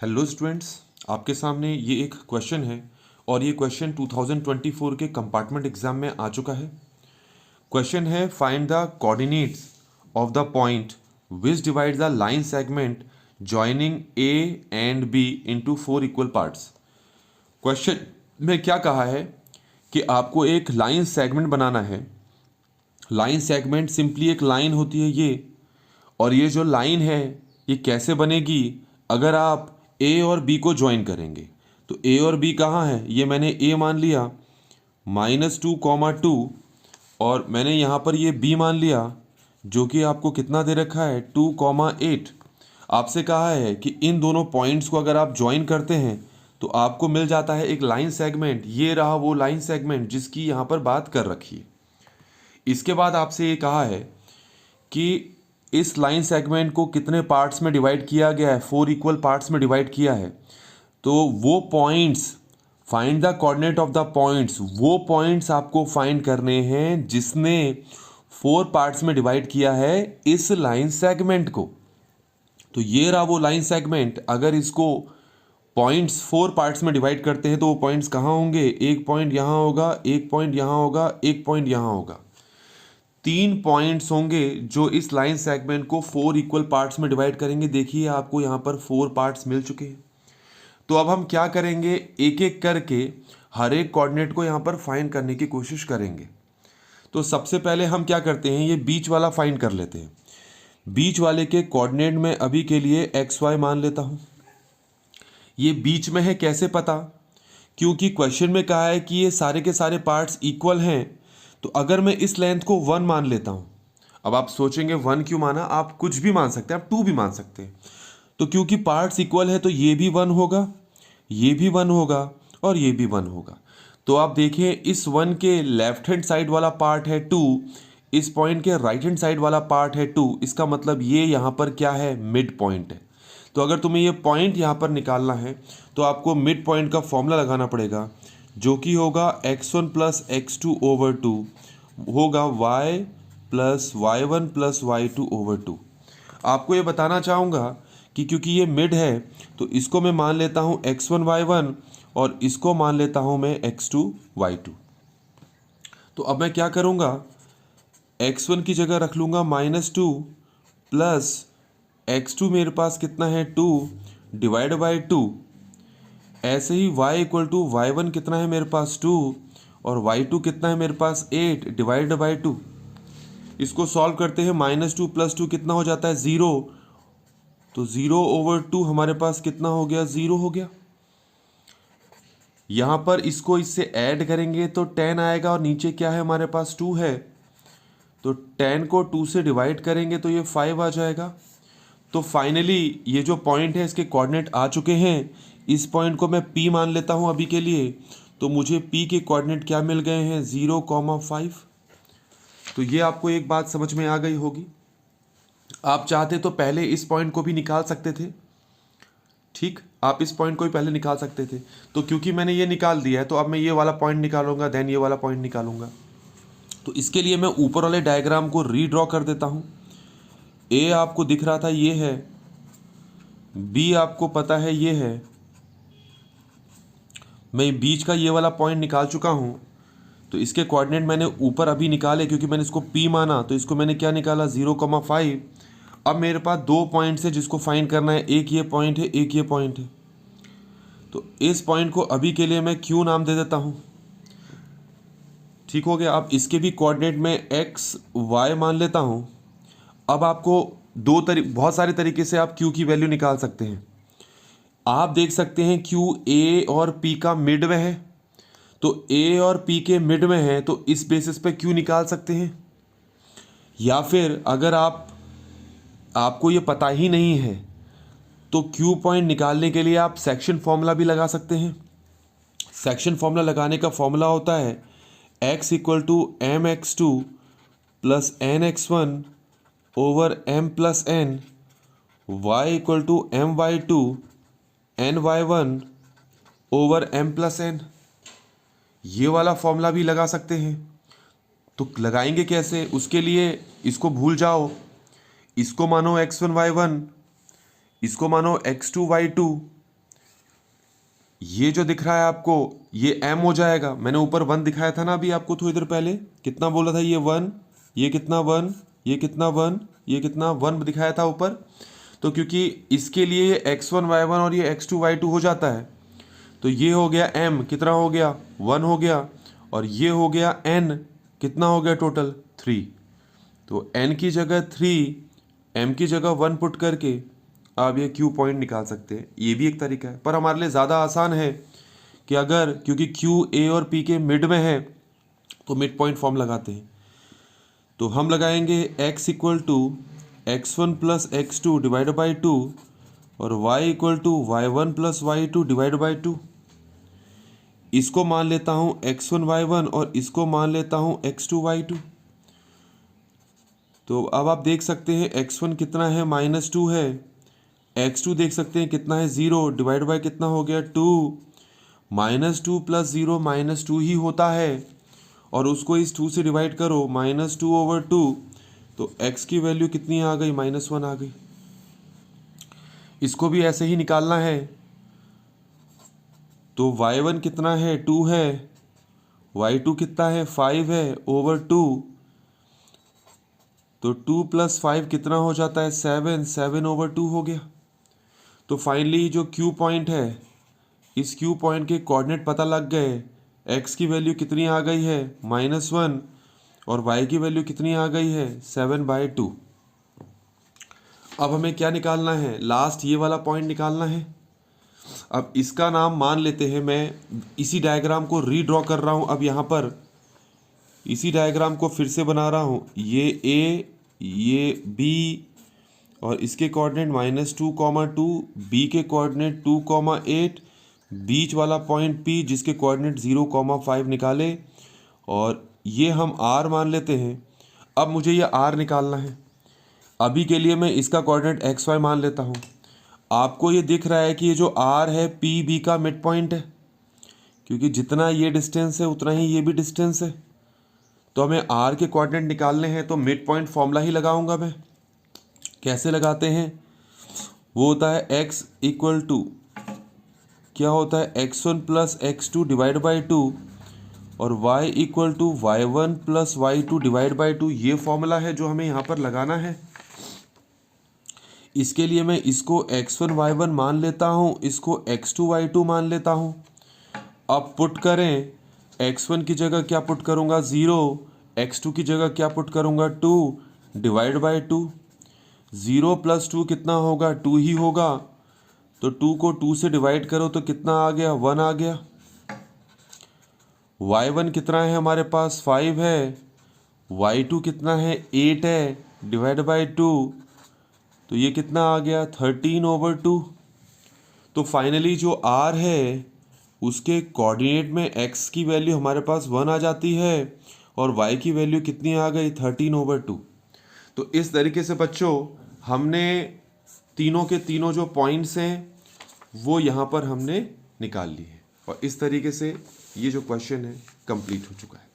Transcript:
Hello students, आपके सामने ये एक क्वेश्चन है और ये क्वेश्चन 2024 के कंपार्टमेंट एग्जाम में आ चुका है। क्वेश्चन है find the coordinates of the point which divide the line segment joining A and B into 4 equal parts. Question में क्या कहा है कि आपको एक लाइन सेगमेंट बनाना है। लाइन सेगमेंट सिंपली एक लाइन होती है ये, और ये जो लाइन है ये कैसे बनेगी अगर आप ए और बी को ज्वाइन करेंगे। तो ए और बी कहाँ है, ये मैंने ए मान लिया -2, और मैंने यहाँ पर ये बी मान लिया जो कि आपको कितना दे रखा है 2, 8। आपसे कहा है कि इन दोनों पॉइंट्स को अगर आप ज्वाइन करते हैं तो आपको मिल जाता है एक लाइन सेगमेंट। ये रहा वो लाइन सेगमेंट जिसकी यहाँ पर बात कर रखी है। इसके बाद आपसे ये कहा है कि इस लाइन सेगमेंट को कितने पार्ट्स में डिवाइड किया गया है, 4 इक्वल पार्ट्स में डिवाइड किया है। तो वो points, find the coordinate of the points, वो पॉइंट्स आपको फाइंड करने हैं जिसने 4 पार्ट्स में डिवाइड किया है इस लाइन सेगमेंट को। तो ये रहा वो लाइन सेगमेंट। अगर इसको पॉइंट्स 4 पार्ट्स में डिवाइड करते हैं तो वो पॉइंट्स कहाँ होंगे, एक पॉइंट यहाँ होगा, एक पॉइंट यहाँ होगा, एक पॉइंट यहाँ होगा। 3 पॉइंट्स होंगे जो इस लाइन सेगमेंट को 4 इक्वल पार्ट्स में डिवाइड करेंगे। देखिए आपको यहाँ पर 4 पार्ट्स मिल चुके हैं। तो अब हम क्या करेंगे, एक एक करके हर एक कोऑर्डिनेट को यहाँ पर फाइंड करने की कोशिश करेंगे। तो सबसे पहले हम क्या करते हैं, ये बीच वाला फाइंड कर लेते हैं। बीच वाले के कोऑर्डिनेट में अभी के लिए XY मान लेता हूँ। ये बीच में है, कैसे पता, क्योंकि क्वेश्चन में कहा है कि ये सारे के सारे पार्ट्स इक्वल हैं। तो अगर मैं इस लेंथ को 1 मान लेता हूँ, अब आप सोचेंगे 1 क्यों माना, आप कुछ भी मान सकते हैं, आप 2 भी मान सकते हैं। तो क्योंकि पार्ट्स इक्वल है तो ये भी 1 होगा, ये भी 1 होगा और ये भी 1 होगा। तो आप देखिए इस 1 के लेफ्ट हैंड साइड वाला पार्ट है 2, इस पॉइंट के राइट हैंड साइड वाला पार्ट है 2। इसका मतलब ये यहाँ पर क्या है, मिड पॉइंट है। तो अगर तुम्हें ये पॉइंट यहाँ पर निकालना है तो आपको मिड पॉइंट का फॉर्मूला लगाना पड़ेगा, जो कि होगा x1 प्लस x2/2 होगा y plus y1 plus y2/2। आपको ये बताना चाहूँगा कि क्योंकि ये मिड है तो इसको मैं मान लेता हूँ x1 y1 और इसको मान लेता हूँ मैं x2 y2। तो अब मैं क्या करूँगा, x1 की जगह रख लूँगा -2 प्लस x2 मेरे पास कितना है 2 डिवाइड बाई 2। ऐसे ही y इक्वल टू y1 कितना है मेरे पास 2 और y2 कितना है मेरे पास 8 डिवाइड बाई 2। इसको सॉल्व करते हैं, -2 प्लस 2 कितना हो जाता है 0। तो 0/2 हमारे पास कितना हो गया, 0 हो गया। यहाँ पर इसको इससे ऐड करेंगे तो 10 आएगा और नीचे क्या है हमारे पास 2 है। तो 10 को 2 से डिवाइड करेंगे तो ये 5 आ जाएगा। तो फाइनली ये जो पॉइंट है इसके कोऑर्डिनेट आ चुके हैं। इस पॉइंट को मैं P मान लेता हूँ अभी के लिए। तो मुझे P के कोऑर्डिनेट क्या मिल गए हैं, 0,5। तो ये आपको एक बात समझ में आ गई होगी। आप चाहते तो पहले इस पॉइंट को भी निकाल सकते थे, ठीक, आप इस पॉइंट को भी पहले निकाल सकते थे। तो क्योंकि मैंने ये निकाल दिया है तो अब मैं ये वाला पॉइंट निकालूंगा, देन ये वाला पॉइंट निकालूंगा। तो इसके लिए मैं ऊपर वाले डायग्राम को रीड्रॉ कर देता हूँ। ए आपको दिख रहा था ये है, बी आपको पता है ये है, मैं बीच का ये वाला पॉइंट निकाल चुका हूँ। तो इसके कोऑर्डिनेट मैंने ऊपर अभी निकाले क्योंकि मैंने इसको P माना, तो इसको मैंने क्या निकाला 0,5। अब मेरे पास 2 पॉइंट्स है जिसको फाइंड करना है, एक ये पॉइंट है, एक ये पॉइंट है। तो इस पॉइंट को अभी के लिए मैं Q नाम दे देता हूँ, ठीक हो गया। अब इसके भी कोऑर्डिनेट में x y मान लेता हूँ। अब आपको बहुत सारे तरीके से आप Q की वैल्यू निकाल सकते हैं। आप देख सकते हैं Q A और P का मिड में है, तो A और P के मिड में है तो इस बेसिस पे Q निकाल सकते हैं। या फिर अगर आपको ये पता ही नहीं है तो Q पॉइंट निकालने के लिए आप सेक्शन फॉर्मूला भी लगा सकते हैं। सेक्शन फॉर्मूला लगाने का फॉर्मूला होता है x equal to mx2 plus nx1 over m plus n, y equal to my2 ny1 over m plus n। ये वाला फॉर्मूला भी लगा सकते हैं। तो लगाएंगे कैसे, उसके लिए इसको भूल जाओ, इसको मानो x1 y1, इसको मानो x2 y2 ये जो दिख रहा है आपको ये m हो जाएगा। मैंने ऊपर 1 दिखाया था ना अभी आपको थोड़ी देर पहले, कितना बोला था, ये 1, ये कितना 1, ये कितना 1, ये कितना 1 दिखाया था ऊपर। तो क्योंकि इसके लिए ये x1 y1 और ये x2 y2 हो जाता है, तो ये हो गया m, कितना हो गया 1 हो गया, और ये हो गया n, कितना हो गया टोटल 3। तो n की जगह 3, m की जगह 1 पुट करके आप ये q पॉइंट निकाल सकते हैं। ये भी एक तरीका है, पर हमारे लिए ज़्यादा आसान है कि अगर, क्योंकि q a और p के मिड में है तो मिड पॉइंट फॉर्म लगाते हैं। तो हम लगाएंगे x equal to x1 plus x2 divide by 2 और y equal to y1 plus y2 divide by 2। इसको मान लेता हूँ x1 y1 और इसको मान लेता हूँ x2 y2। तो अब आप देख सकते हैं x1 कितना है -2 है, x2 देख सकते हैं कितना है 0, डिवाइड बाय कितना हो गया 2। -2 प्लस 0 -2 ही होता है, और उसको इस 2 से डिवाइड करो, -2/2, तो x की वैल्यू कितनी आ गई, -1 आ गई। इसको भी ऐसे ही निकालना है। तो y1 कितना है 2 है, y2 कितना है 5 है ओवर 2, तो 2 + 5 कितना हो जाता है 7, 7/2 हो गया। तो फाइनली जो Q पॉइंट है, इस Q पॉइंट के कोऑर्डिनेट पता लग गए। x की वैल्यू कितनी आ गई है -1 और y की वैल्यू कितनी आ गई है 7/2। अब हमें क्या निकालना है, लास्ट ये वाला पॉइंट निकालना है। अब इसका नाम मान लेते हैं, मैं इसी डायग्राम को रीड्रॉ कर रहा हूँ। अब यहाँ पर इसी डायग्राम को फिर से बना रहा हूँ। ये a, ये b और इसके कोऑर्डिनेट -2,2, b के कोऑर्डिनेट 2,8, बीच वाला पॉइंट P जिसके कोऑर्डिनेट 0,5 निकाले, और ये हम R मान लेते हैं। अब मुझे ये R निकालना है। अभी के लिए मैं इसका कोऑर्डिनेट XY मान लेता हूँ। आपको ये दिख रहा है कि ये जो R है PB का मिड पॉइंट है, क्योंकि जितना ये डिस्टेंस है उतना ही ये भी डिस्टेंस है। तो हमें R के कोऑर्डिनेट निकालने हैं, तो मिड पॉइंट फॉर्मूला ही लगाऊंगा मैं। कैसे लगाते हैं, वो होता है x इक्वल टू, क्या होता है x1 plus x2 divide by 2 और y equal to y1 plus y2 divide by 2। ये फॉर्मूला है जो हमें यहाँ पर लगाना है। इसके लिए मैं इसको x1 y1 मान लेता हूँ, इसको x2 y2 मान लेता हूँ। अब पुट करें, x1 की जगह क्या पुट करूँगा 0, x2 की जगह क्या पुट करूँगा 2 डिवाइड बाई 2। 0 + 2 कितना होगा 2 ही होगा, तो 2 को 2 से डिवाइड करो तो कितना आ गया 1 आ गया। y1 कितना है हमारे पास 5 है, y2 कितना है 8 है, डिवाइड बाई 2, तो ये कितना आ गया 13/2। तो फाइनली जो r है उसके कोऑर्डिनेट में x की वैल्यू हमारे पास 1 आ जाती है और y की वैल्यू कितनी आ गई 13/2। तो इस तरीके से बच्चों हमने तीनों के तीनों जो पॉइंट्स हैं वो यहाँ पर हमने निकाल लिए हैं, और इस तरीके से ये जो क्वेश्चन है कंप्लीट हो चुका है।